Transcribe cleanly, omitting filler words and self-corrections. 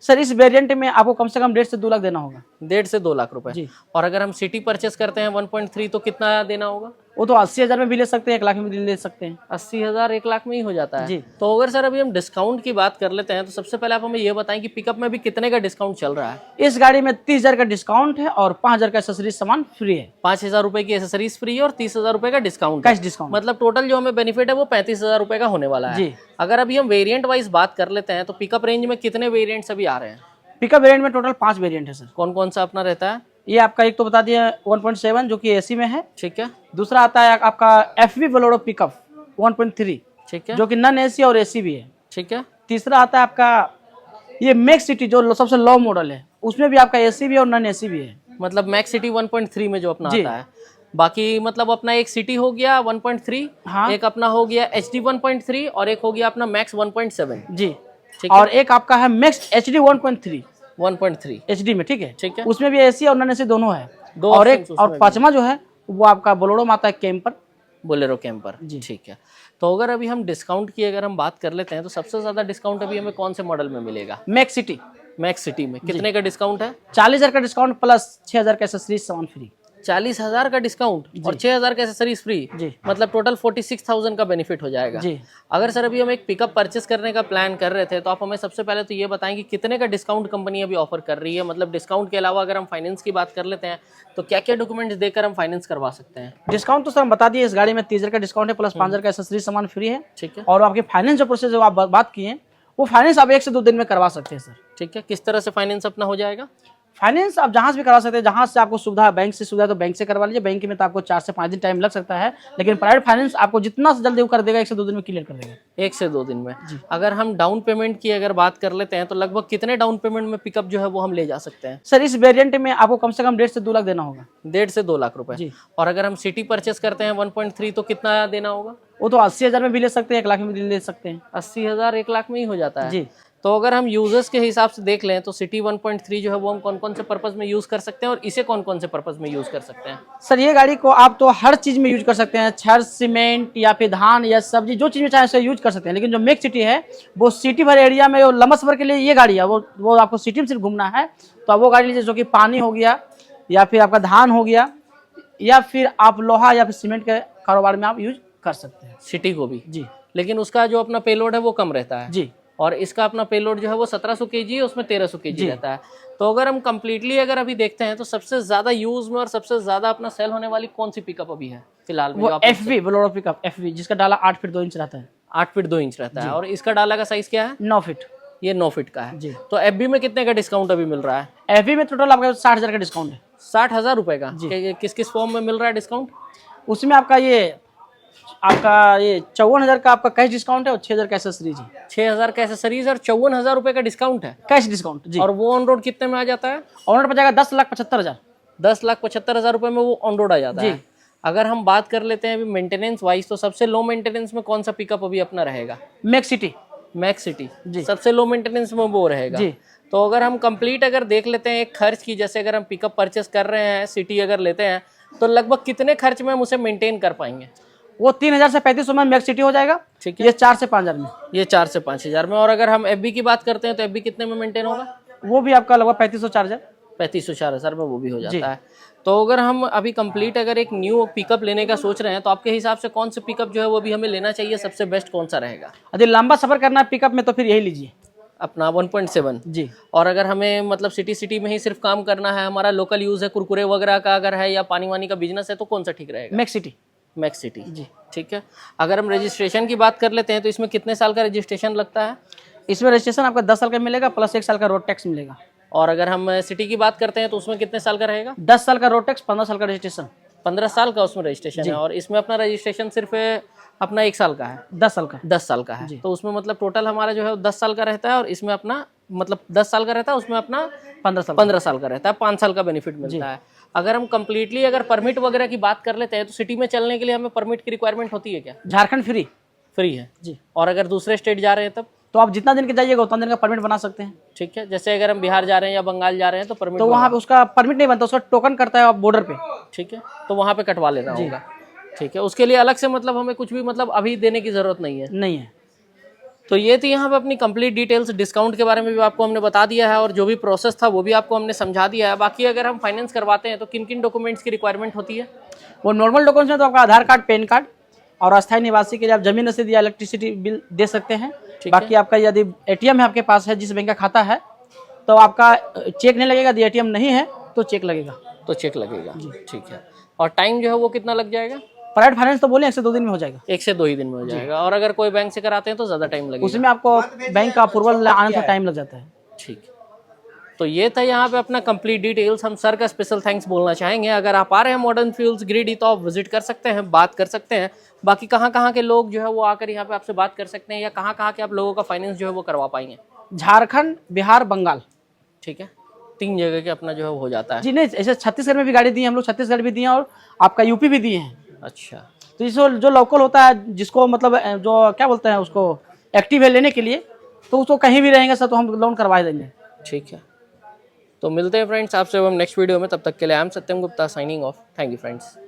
Sir इस variant में आपको कम से कम 1.5 से 2 लाख देना होगा। 1.5 से 2 लाख रुपए जी। और अगर हम सिटी परचेस करते हैं 1.3 तो कितना देना होगा? वो तो 80,000 में भी ले सकते हैं, 1 लाख में भी ले सकते हैं। 80,000 1 लाख में ही हो जाता है जी। तो अगर सर अभी हम डिस्काउंट की बात कर लेते हैं तो सबसे पहले आप हमें ये बताएं कि पिकअप में भी कितने का डिस्काउंट चल रहा है? इस गाड़ी में 30,000 का डिस्काउंट है और 5,000 का एक्सेसरीज सामान फ्री है। 5,000 रुपए की एसेसरीज फ्री है और 30,000 रुपए का डिस्काउंट कैश डिस्काउंट। मतलब टोटल जो हमें बेनिफिट है वो 35,000 रुपए का होने वाला है। जी। अगर अभी हम वेरिएंट वाइज बात कर लेते हैं तो पिकअप रेंज में कितने वेरिएंट्स अभी आ रहे हैं? पिकअप वेरिएंट में टोटल 5 वेरिएंट है सर। कौन कौन सा अपना रहता है? ये आपका एक तो बता दिया 1.7 जो कि एसी में है। ठीक है। दूसरा आता है आपका एफवी बोलेरो पिकअप 1.3 ठीक है जो कि नॉन एसी और एसी भी है। ठीक है। तीसरा आता है आपका ये मैक्स सिटी जो सबसे लो मॉडल है, उसमें भी आपका एसी भी है और नॉन एसी भी है। मतलब मैक्स सिटी 1.3 में जो अपना जी। आता है। बाकी मतलब अपना एक सिटी हो गया 1.3, हाँ। एक अपना हो गया HD 1.3 और एक हो गया अपना मैक्स 1.7। जी। ठीक है। और एक आपका है मैक्स HD 1.3 1.3 HD में। ठीक है। ठीक है। उसमें भी एसी और नॉन एसी दोनों है। दो और options एक उसमें और भी। पांचवा जो है वो आपका बोलेरो में आता है कैंपर। Bolero camper. जी। ठीक है। तो अगर अभी हम डिस्काउंट की अगर हम बात कर लेते हैं तो सबसे ज्यादा डिस्काउंट अभी हमें कौन से मॉडल में मिलेगा? मैक्स सिटी मैक्स सिटी में कितने का डिस्काउंट है? 40,000 का डिस्काउंट प्लस 6,000 का एक्सेसरीज सामान फ्री। 40,000 का डिस्काउंट और 6,000 का एक्सेसरीज फ्री। जी। मतलब टोटल 46,000 का बेनिफिट हो जाएगा। जी। अगर सर अभी हम एक पिकअप परचेस करने का प्लान कर रहे थे तो आप हमें सबसे पहले तो ये बताएं कि कितने का डिस्काउंट कंपनी अभी ऑफर कर रही है? मतलब डिस्काउंट के अलावा अगर हम फाइनेंस की बात कर लेते हैं तो क्या क्या डॉक्यूमेंट्स देकर हम फाइनेंस करवा सकते हैं? डिस्काउंट तो सर हम बता दिए, इस गाड़ी में 30,000 का डिस्काउंट है प्लस 5,000 का एक्सेसरीज सामान फ्री है। ठीक है। और आपके फाइनेंस जो प्रोसेस जो आप बात किए वो फाइनेंस आप 1 से 2 दिन में करवा सकते हैं सर। ठीक है। किस तरह से फाइनेंस अपना हो जाएगा? फाइनेंस आप जहां से भी करा सकते हैं, जहां से आपको सुविधा है, बैंक से सुविधा है तो बैंक से करवा लीजिए। बैंक में तो आपको 4 से 5 दिन टाइम लग सकता है, लेकिन प्राइवेट फाइनेंस आपको जितना से जल्दी वो कर देगा 1 से 2 दिन में क्लियर कर देगा। 1 से 2 दिन में। अगर हम डाउन पेमेंट की अगर बात कर लेते हैं तो लगभग कितने डाउन पेमेंट में पिकअप जो है वो हम ले जा सकते हैं? सर इस वेरिएंट में आपको कम से कम 1.5 से 2 लाख देना होगा। 1.5 से 2 लाख रुपए। जी। और अगर हम सिटी परचेस करते हैं 1.3 तो कितना देना होगा? वो तो 80,000 में भी ले सकते हैं, 1 लाख में भी ले सकते हैं। 80,000 1 लाख में ही हो जाता है। जी। तो अगर हम यूजर्स के हिसाब से देख लें तो सिटी 1.3 जो है वो हम कौन कौन से पर्पज में यूज कर सकते हैं और इसे कौन कौन से पर्पज में यूज कर सकते हैं? सर ये गाड़ी को आप तो हर चीज में यूज कर सकते हैं, छड़ सीमेंट या फिर धान या सब्जी जो चीज में चाहे उसे यूज कर सकते हैं। लेकिन जो मैक्स सिटी है वो सिटी भर एरिया में लंबा सफर के लिए ये गाड़ी है, वो आपको सिटी में सिर्फ घूमना है तो आप वो गाड़ी लीजिए जो कि पानी हो गया या फिर आपका धान हो गया या फिर आप लोहा या फिर सीमेंट के कारोबार में आप यूज कर सकते हैं। सिटी को भी। जी। लेकिन उसका जो अपना पेलोड है वो कम रहता है। जी। और इसका अपना पेलोड जो है वो 1700 केजी है, उसमें 1300 केजी जी। रहता है। तो अगर हम कंप्लीटली अगर अभी देखते हैं तो सबसे ज्यादा यूज में और सबसे ज्यादा अपना सेल होने वाली कौन सी पिकअप अभी है फिलहाल में? वो एफवी बोलेरो पिकअप एफवी जिसका डाला 8 फीट 2 इंच रहता है। 8 फीट 2 इंच रहता है और इसका डाला का साइज क्या है? 9 फीट। ये 9 फीट का है। जी। तो एफबी में कितने का डिस्काउंट अभी मिल रहा है? एफवी में टोटल आपका 60,000 का डिस्काउंट है। 60,000 रुपए का। जी। किस किस फॉर्म में मिल रहा है डिस्काउंट? उसमें आपका ये 54,000 का आपका कैश डिस्काउंट है और 6,000 का एक्सेसरीज है। 6,000 का एसेसरीज और 54,000 रुपए का डिस्काउंट है कैश डिस्काउंट। जी। और वो ऑन रोड कितने में आ जाता है? ऑनर पर जाएगा 10,75,000। 10,75,000 रुपए में वो ऑन रोड आ जाता जी। है। अगर हम बात कर लेते हैं अभी मेंटेनेंस वाइज तो सबसे लो मेंटेनेंस में कौन सा पिकअप अभी अपना रहेगा? Max City. मैक्स सिटी जी। सबसे लो मेंटेनेंस में वो रहेगा। जी। तो अगर हम कंप्लीट अगर देख लेते हैं एक खर्च की, जैसे अगर हम पिकअप परचेस कर रहे हैं सिटी अगर लेते हैं तो लगभग कितने खर्च में हम उसे मेंटेन कर पाएंगे? वो 3,000 से 3,500 में मैक्स सिटी हो जाएगा। ठीक है। ये 4 से 5,000 में। ये 4 से 5,000 में। और अगर हम एफबी की बात करते हैं तो एफबी कितने में मेंटेन होगा? वो भी आपका लगभग 3,500 4,000। 3,500 4,000 में वो भी हो जी। जाता है। तो अगर हम अभी कंप्लीट अगर एक न्यू पिकअप लेने का सोच रहे हैं तो आपके हिसाब से कौन सा पिकअप जो है वो भी हमें लेना चाहिए? सबसे बेस्ट कौन सा रहेगा? यदि लंबा सफर करना है पिकअप में तो फिर यही लीजिए अपना 1.7। जी। और अगर हमें मतलब सिटी में ही सिर्फ काम करना है, हमारा लोकल यूज है, कुरकुरे वगैरह का अगर है या पानी वानी का बिजनेस है तो कौन सा ठीक रहेगा? Max City. Max City. जी। ठीक है। अगर हम रजिस्ट्रेशन की बात कर लेते हैं तो इसमें कितने साल का रजिस्ट्रेशन लगता है? इसमें रजिस्ट्रेशन आपका 10 साल का मिलेगा प्लस 1 साल का रोड टैक्स मिलेगा। और अगर हम सिटी की बात करते हैं तो उसमें कितने साल का रहेगा? 10 साल का रोड टैक्स, 15 साल का रजिस्ट्रेशन। 15 साल का उसमें रजिस्ट्रेशन है और इसमें अपना रजिस्ट्रेशन सिर्फ अपना 1 साल का है। 10 साल का। 10 साल का है। तो उसमें मतलब टोटल हमारा जो है 10 साल का रहता है और इसमें अपना मतलब 10 साल का रहता है, उसमें अपना 15 साल का रहता है। 5 साल का बेनिफिट मिलता है। अगर हम कंप्लीटली अगर परमिट वगैरह की बात कर लेते हैं तो सिटी में चलने के लिए हमें परमिट की रिक्वायरमेंट होती है क्या? झारखंड फ्री है। जी। और अगर दूसरे स्टेट जा रहे हैं तब तो आप जितना दिन के जाइएगा उतना दिन का परमिट बना सकते हैं। ठीक है। जैसे अगर हम बिहार जा रहे हैं या बंगाल जा रहे हैं तो परमिट तो वहाँ पे उसका परमिट नहीं बनता, उसका टोकन करता है आप बॉर्डर पे। ठीक है। तो वहाँ पे कटवा लेना होगा। ठीक है। उसके लिए अलग से मतलब हमें कुछ भी मतलब अभी देने की जरूरत नहीं है। नहीं है। तो ये थी यहाँ पे अपनी कंप्लीट डिटेल्स। डिस्काउंट के बारे में भी आपको हमने बता दिया है और जो भी प्रोसेस था वो भी आपको हमने समझा दिया है। बाकी अगर हम फाइनेंस करवाते हैं तो किन किन डॉक्यूमेंट्स की रिक्वायरमेंट होती है? वो नॉर्मल डॉक्यूमेंट्स में तो आपका आधार कार्ड, पैन कार्ड, और अस्थायी निवासी के लिए आप जमीन रसीद या इलेक्ट्रिसिटी बिल दे सकते हैं। बाकी आपका यदि एटीएम है आपके पास है, जिस बैंक का खाता है, तो आपका चेक नहीं लगेगा। यदि एटीएम नहीं है तो चेक लगेगा। तो चेक लगेगा, ठीक है। और टाइम जो है वो कितना लग जाएगा? प्राइवेट फाइनेंस तो बोले 1 से 2 दिन में हो जाएगा। 1 से 2 ही दिन में हो जाएगा। और अगर कोई बैंक से कराते हैं तो ज़्यादा टाइम लगेगा? उसमें आपको बैंक का अप्रूवल आने में टाइम लग जाता है। ठीक है। तो ये था यहाँ पे अपना कंप्लीट डिटेल्स। हम सर का स्पेशल थैंक्स बोलना चाहेंगे। अगर आप आ रहे हैं मॉडर्न फ्यूल्स गिरिडीह तो आप विजिट कर सकते हैं, बात कर सकते हैं। बाकी कहाँ के लोग जो है वो आकर यहाँ पे आपसे बात कर सकते हैं, या कहाँ के आप लोगों का फाइनेंस जो है वो करवा पाएंगे? झारखंड, बिहार, बंगाल, ठीक है, 3 जगह के अपना जो है वो हो जाता है। जी नहीं, ऐसे छत्तीसगढ़ में भी गाड़ी दी है हम लोग, छत्तीसगढ़ भी दिए हैं और आपका यूपी भी दिए हैं। अच्छा, तो जो लोकल होता है, जिसको मतलब जो क्या बोलते हैं उसको एक्टिव है लेने के लिए, तो उसको कहीं भी रहेंगे सर तो हम लोन करवा देंगे। ठीक है। तो मिलते हैं फ्रेंड्स आपसे हम नेक्स्ट वीडियो में। तब तक के लिए I am Satyam Gupta signing off. Thank you friends.